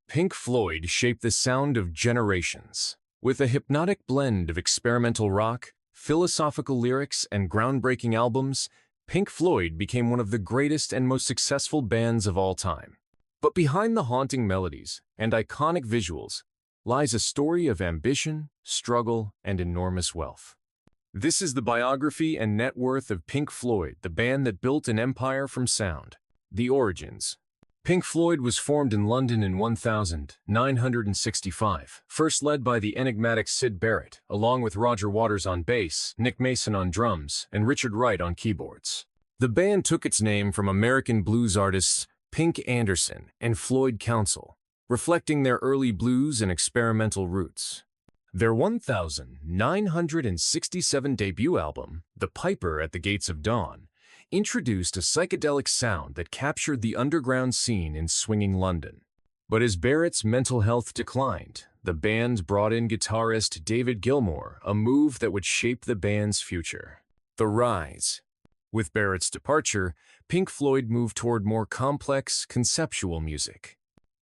Pink Floyd shaped the sound of generations. With a hypnotic blend of experimental rock, philosophical lyrics, and groundbreaking albums, Pink Floyd became one of the greatest and most successful bands of all time. But behind the haunting melodies and iconic visuals lies a story of ambition, struggle, and enormous wealth. This is the biography and net worth of Pink Floyd, the band that built an empire from sound. The origins. Pink Floyd was formed in London in 1965, first led by the enigmatic Syd Barrett, along with Roger Waters on bass, Nick Mason on drums, and Richard Wright on keyboards. The band took its name from American blues artists Pink Anderson and Floyd Council, reflecting their early blues and experimental roots. Their 1967 debut album, The Piper at the Gates of Dawn, introduced a psychedelic sound that captured the underground scene in swinging London. But as Barrett's mental health declined, the band brought in guitarist David Gilmour, a move that would shape the band's future. The rise. With Barrett's departure, Pink Floyd moved toward more complex, conceptual music.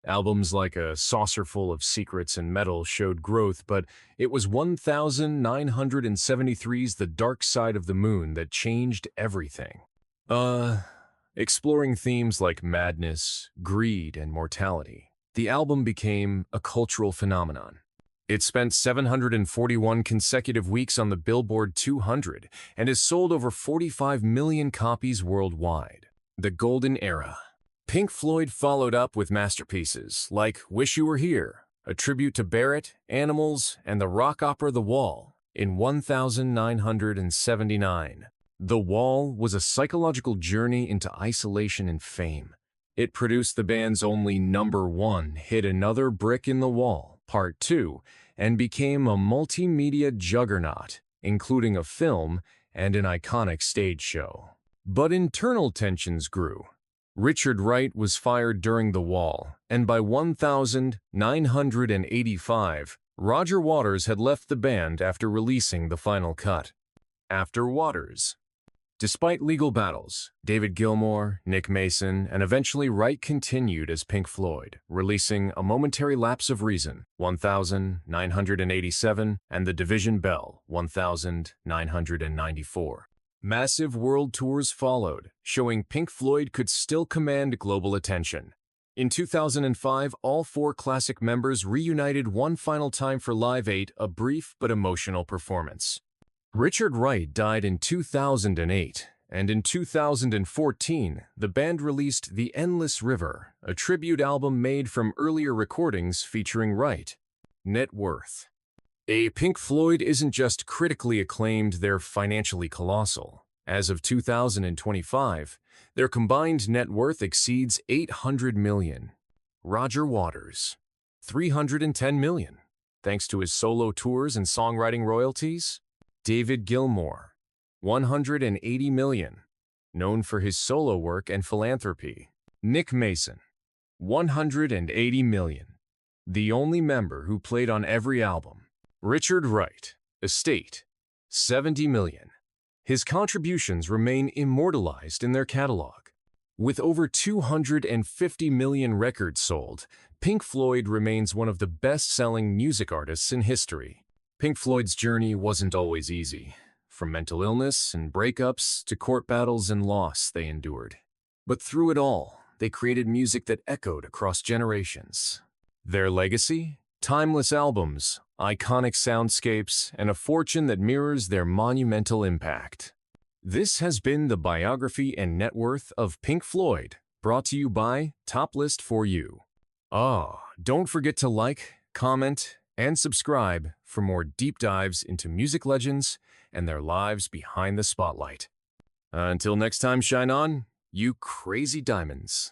Albums like A Saucerful of Secrets and Metal showed growth, but it was 1973's The Dark Side of the Moon that changed everything. Exploring themes like madness, greed, and mortality, the album became a cultural phenomenon. It spent 741 consecutive weeks on the Billboard 200 and has sold over 45 million copies worldwide. The Golden Era. Pink Floyd followed up with masterpieces like Wish You Were Here, a tribute to Barrett, Animals, and the rock opera The Wall in 1979. The Wall was a psychological journey into isolation and fame. It produced the band's only #1 hit, Another Brick in the Wall, Part 2, and became a multimedia juggernaut, including a film and an iconic stage show. But internal tensions grew. Richard Wright was fired during The Wall, and by 1985, Roger Waters had left the band after releasing the final cut. After Waters. Despite legal battles, David Gilmour, Nick Mason, and eventually Wright continued as Pink Floyd, releasing A Momentary Lapse of Reason, 1987, and The Division Bell, 1994. Massive world tours followed, showing Pink Floyd could still command global attention. In 2005, all 4 classic members reunited one final time for Live 8, a brief but emotional performance. Richard Wright died in 2008, and in 2014, the band released The Endless River, a tribute album made from earlier recordings featuring Wright. Net worth. Pink Floyd isn't just critically acclaimed, they're financially colossal. As of 2025, their combined net worth exceeds $800 million. Roger Waters, $310 million, thanks to his solo tours and songwriting royalties. David Gilmour, $180 million, known for his solo work and philanthropy. Nick Mason, $180 million, the only member who played on every album. Richard Wright, estate, $70 million. His contributions remain immortalized in their catalog. With over 250 million records sold, Pink Floyd remains one of the best-selling music artists in history. Pink Floyd's journey wasn't always easy, from mental illness and breakups to court battles and loss they endured. But through it all, they created music that echoed across generations. Their legacy? Timeless albums, iconic soundscapes, and a fortune that mirrors their monumental impact. This has been the biography and net worth of Pink Floyd, brought to you by Top List for You. Don't forget to like, comment, and subscribe for more deep dives into music legends and their lives behind the spotlight. Until next time, shine on, you crazy diamonds.